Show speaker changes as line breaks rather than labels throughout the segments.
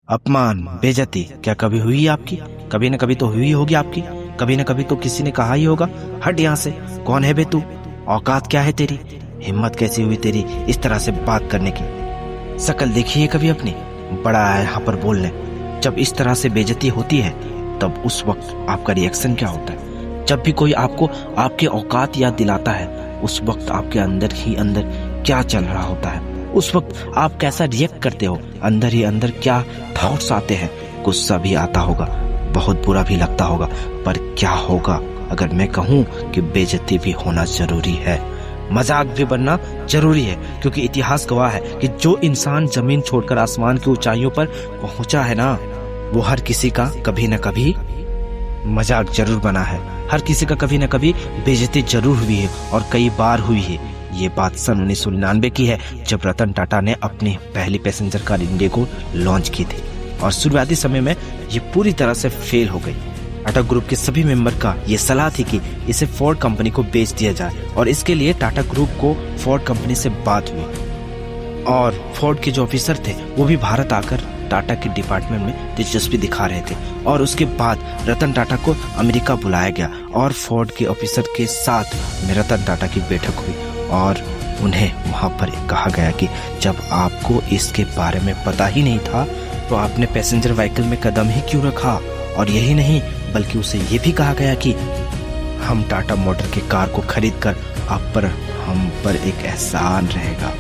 अपमान, बेइज्जती क्या कभी हुई है आपकी? कभी न कभी तो हुई होगी आपकी। कभी न कभी तो किसी ने कहा ही होगा, हट यहाँ से, कौन है बे तू, औकात क्या है तेरी, हिम्मत कैसी हुई तेरी इस तरह से बात करने की। शकल देखी है कभी अपनी? बड़ा है यहाँ पर बोलने। जब इस तरह से बेइज्जती होती है तब उस वक्त आपका रिएक्शन क्या होता है? जब भी कोई आपको आपके औकात याद दिलाता है उस वक्त आपके अंदर ही अंदर क्या चल रहा होता है? उस वक्त आप कैसा रिएक्ट करते हो? अंदर ही अंदर क्या थॉट्स आते हैं? गुस्सा भी आता होगा, बहुत बुरा भी लगता होगा, पर क्या होगा अगर मैं कहूँ कि बेइज्जती भी होना जरूरी है, मजाक भी बनना जरूरी है। क्योंकि इतिहास गवाह है कि जो इंसान जमीन छोड़कर आसमान की ऊंचाइयों पर पहुंचा है ना, वो हर किसी का कभी न कभी मजाक जरूर बना है, हर किसी का कभी न कभी बेइज्जती जरूर हुई है और कई बार हुई है। ये बात सन 1999 की है जब रतन टाटा ने अपनी पहली पैसेंजर कार इंडिगो लॉन्च की थी और शुरुआती समय में ये पूरी तरह से फेल हो गई। टाटा ग्रुप के सभी मेंबर का ये सलाह थी कि इसे फोर्ड कंपनी को बेच दिया जाए और इसके लिए टाटा ग्रुप को फोर्ड कंपनी से बात हुई और फोर्ड के जो ऑफिसर थे वो भी भारत आकर टाटा के डिपार्टमेंट में दिलचस्पी दिखा रहे थे। और उसके बाद रतन टाटा को अमेरिका बुलाया गया और फोर्ड के ऑफिसर के साथ में रतन टाटा की बैठक हुई और उन्हें वहां पर कहा गया कि जब आपको इसके बारे में पता ही नहीं था तो आपने पैसेंजर व्हीकल में कदम ही क्यों रखा। और यही नहीं बल्कि उसे ये भी कहा गया कि हम टाटा मोटर की कार को खरीद कर हम पर एक एहसान रहेगा,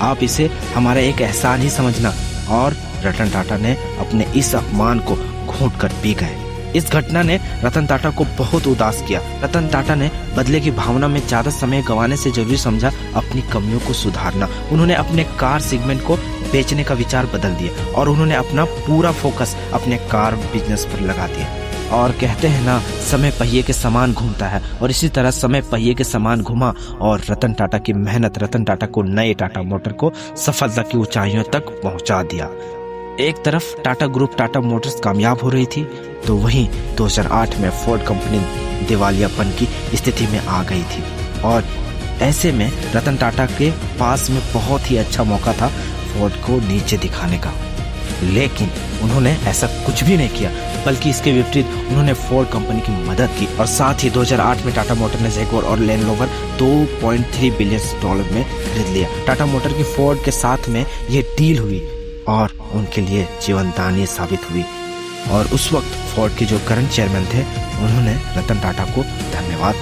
आप इसे हमारा एक एहसान ही समझना। और रतन टाटा ने अपने इस अपमान को घोंट कर पी गए। इस घटना ने रतन टाटा को बहुत उदास किया। रतन टाटा ने बदले की भावना में ज्यादा समय गंवाने से जरूरी समझा अपनी कमियों को सुधारना। उन्होंने अपने कार सेगमेंट को बेचने का विचार बदल दिया और उन्होंने अपना पूरा फोकस अपने कार बिजनेस पर लगा दिया। और कहते हैं ना, समय पहिए के समान घूमता है, और इसी तरह समय पहिए के समान घुमा और रतन टाटा की मेहनत रतन टाटा को नए टाटा मोटर को सफलता की ऊंचाइयों तक पहुंचा दिया। एक तरफ टाटा ग्रुप टाटा मोटर्स कामयाब हो रही थी तो वहीं 2008 में फोर्ड कंपनी दिवालियापन की स्थिति में आ गई थी और ऐसे में रतन टाटा के पास में बहुत ही अच्छा मौका था फोर्ड को नीचे दिखाने का। लेकिन उन्होंने ऐसा कुछ भी नहीं किया, बल्कि इसके विपरीत उन्होंने फोर्ड कंपनी की मदद की और साथ ही 2008 में टाटा मोटर ने जैगुआर और लैंड रोवर $2.3 बिलियन में खरीद लिया। टाटा मोटर की फोर्ड के साथ में ये डील हुई और उनके लिए जीवनदायी साबित हुई। और उस वक्त फोर्ड के जो करंट चेयरमैन थे उन्होंने रतन टाटा को धन्यवाद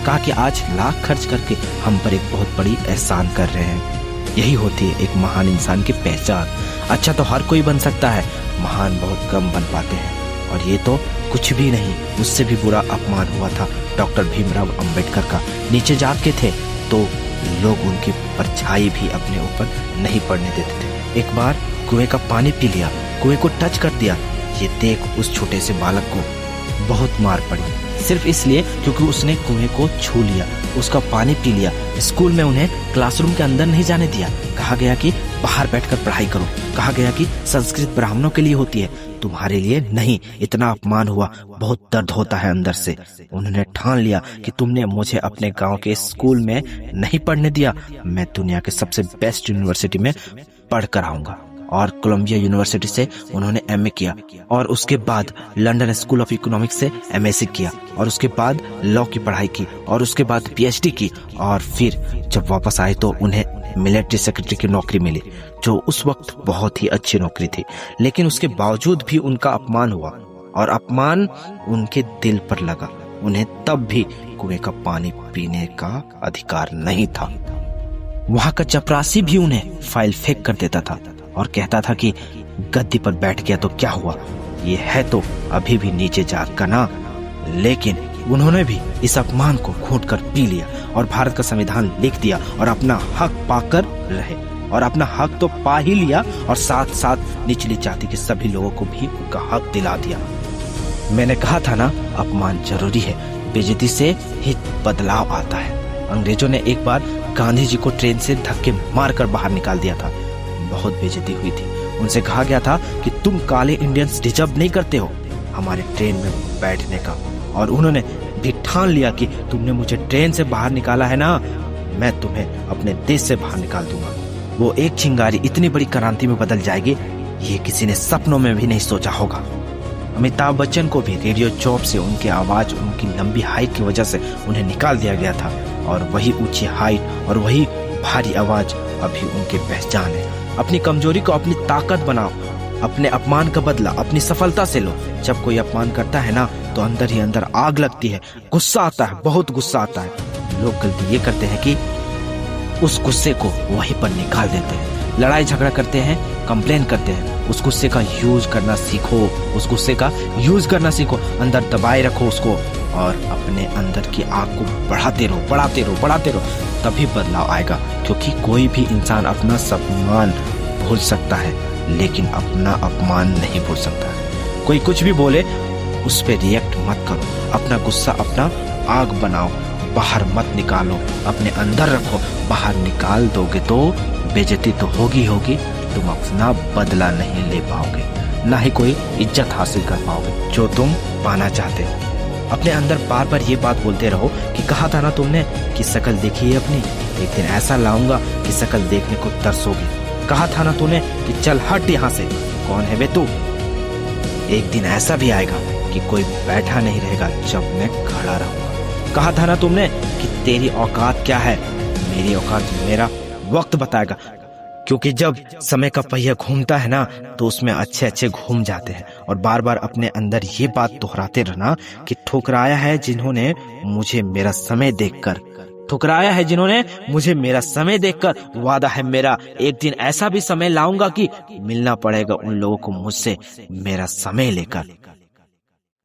कहा कि आज लाख खर्च करके हम पर एक बहुत बड़ी एहसान कर रहे हैं। यही होती है एक महान इंसान की पहचान। अच्छा तो हर कोई बन सकता है, महान बहुत कम बन पाते हैं। और ये तो कुछ भी नहीं, उससे भी बुरा अपमान हुआ था डॉक्टर भीमराव अंबेडकर का। नीचे जाके थे तो लोग उनकी परछाई भी अपने ऊपर नहीं पड़ने देते थे। एक बार कुएं का पानी पी लिया, कुएं को टच कर दिया, ये देख उस छोटे से बालक को बहुत मार पड़ी, सिर्फ इसलिए क्योंकि उसने कुएं को छू लिया, उसका पानी पी लिया। स्कूल में उन्हें क्लासरूम के अंदर नहीं जाने दिया, कहा गया कि बाहर बैठकर पढ़ाई करो, कहा गया कि संस्कृत ब्राह्मणों के लिए होती है, तुम्हारे लिए नहीं। इतना अपमान हुआ, बहुत दर्द होता है अंदर से। उन्होंने ठान लिया कि तुमने मुझे अपने गांव के स्कूल में नहीं पढ़ने दिया, मैं दुनिया के सबसे बेस्ट यूनिवर्सिटी में पढ़ कर आऊंगा। और कोलंबिया यूनिवर्सिटी से उन्होंने एमए किया और उसके बाद लंदन स्कूल ऑफ इकोनॉमिक्स से एमएससी किया और उसके बाद लॉ की पढ़ाई की और उसके बाद पीएचडी की। और फिर जब वापस आए तो उन्हें मिलिट्री सेक्रेटरी की नौकरी मिली, जो उस वक्त बहुत ही अच्छी नौकरी थी। लेकिन उसके बावजूद भी उनका अपमान हुआ और अपमान उनके दिल पर लगा। उन्हें तब भी कुएं का पानी पीने का अधिकार नहीं था। वहां का चपरासी भी उन्हें फाइल फेंक कर देता था और कहता था कि गद्दी पर बैठ गया तो क्या हुआ, ये है तो अभी भी नीचे जाकर ना। लेकिन उन्होंने भी इस अपमान को घोंट कर पी लिया और भारत का संविधान लिख दिया और अपना हक पाकर रहे। और अपना हक तो पा ही लिया और साथ साथ निचली जाति के सभी लोगों को भी उनका हक दिला दिया। मैंने कहा था ना, अपमान जरूरी है, बेइज्जती से ही बदलाव आता है। अंग्रेजों ने एक बार गांधी जी को ट्रेन से धक्के मारकर बाहर निकाल दिया था, बहुत बेइज्जती हुई थी। उनसे कहा गया था कि तुम काले इंडियंस डिजर्व नहीं करते हो हमारे ट्रेन में बैठने का। और उन्होंने भी ठान लिया कि तुमने मुझे ट्रेन से बाहर निकाला है ना, मैं तुम्हें अपने देश से बाहर निकाल दूंगा। वो एक चिंगारी इतनी बड़ी क्रांति में बदल जाएगी ये किसी ने सपनों में भी नहीं सोचा होगा। अमिताभ बच्चन को भी रेडियो जॉब से उनकी आवाज, उनकी लंबी हाइट की वजह से उन्हें निकाल दिया गया था, और वही ऊंची हाइट और वही भारी आवाज अभी उनकी पहचान है। अपनी कमजोरी को अपनी ताकत बनाओ, अपने अपमान का बदला अपनी सफलता से लो। जब कोई अपमान करता है ना, तो अंदर ही अंदर आग लगती है, गुस्सा आता है, बहुत गुस्सा आता है। लोग गलती ये करते हैं कि उस गुस्से को वहीं पर निकाल देते हैं, लड़ाई झगड़ा करते हैं, कंप्लेन करते हैं। उस गुस्से का यूज करना सीखो, उस गुस्से का यूज करना सीखो, अंदर दबाए रखो उसको, और अपने अंदर की आग को बढ़ाते रहो, बढ़ाते रहो, बढ़ाते रहो, तभी बदलाव आएगा। क्योंकि कोई भी इंसान अपना सम्मान भूल सकता है, लेकिन अपना अपमान नहीं भूल सकता है। कोई कुछ भी बोले उस पर रिएक्ट मत करो, अपना गुस्सा अपना आग बनाओ, बाहर मत निकालो, अपने अंदर रखो। बाहर निकाल दोगे तो बेइज्जती तो होगी होगी, तुम अपना बदला नहीं ले पाओगे, ना ही कोई इज्जत हासिल कर पाओगे जो तुम पाना चाहते हो। अपने अंदर बार बार ये बात बोलते रहो कि कहा था ना तुमने कि शक्ल देखी है अपनी, एक दिन ऐसा लाऊंगा कि शक्ल देखने को तरसोगी। कहा था ना तूने कि चल हट यहाँ से, कौन है बे तू। एक दिन ऐसा भी आएगा कि कोई बैठा नहीं रहेगा जब मैं खड़ा रहूंगा। कहा था ना तुमने कि तेरी औकात क्या है, मेरी औकात मेरा वक्त बताएगा। क्योंकि जब समय का पहिया घूमता है ना, तो उसमें अच्छे अच्छे घूम जाते हैं। और बार बार अपने अंदर ये बात दोहराते रहना कि ठुकराया है जिन्होंने मुझे मेरा समय देखकर, ठुकराया है जिन्होंने मुझे मेरा समय देखकर। वादा है मेरा, एक दिन ऐसा भी समय लाऊंगा कि मिलना पड़ेगा उन लोगों को मुझसे मेरा समय लेकर।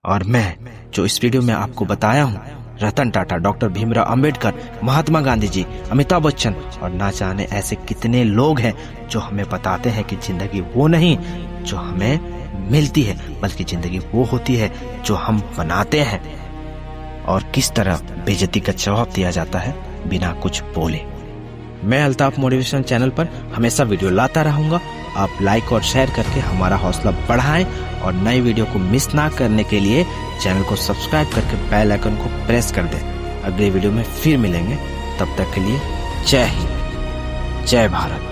और मैं जो इस वीडियो में आपको बताया हूँ, रतन टाटा, डॉक्टर भीमराव अंबेडकर, महात्मा गांधी जी, अमिताभ बच्चन और ना जाने ऐसे कितने लोग हैं जो हमें बताते हैं कि जिंदगी वो नहीं जो हमें मिलती है, बल्कि जिंदगी वो होती है जो हम बनाते हैं। और किस तरह बेइज्जती का जवाब दिया जाता है बिना कुछ बोले। मैं अल्ताफ मोटिवेशन चैनल पर हमेशा वीडियो लाता रहूंगा। आप लाइक और शेयर करके हमारा हौसला बढ़ाएं, और नई वीडियो को मिस ना करने के लिए चैनल को सब्सक्राइब करके बेल आइकन को प्रेस कर दें। अगले वीडियो में फिर मिलेंगे, तब तक के लिए जय हिंद, जय भारत।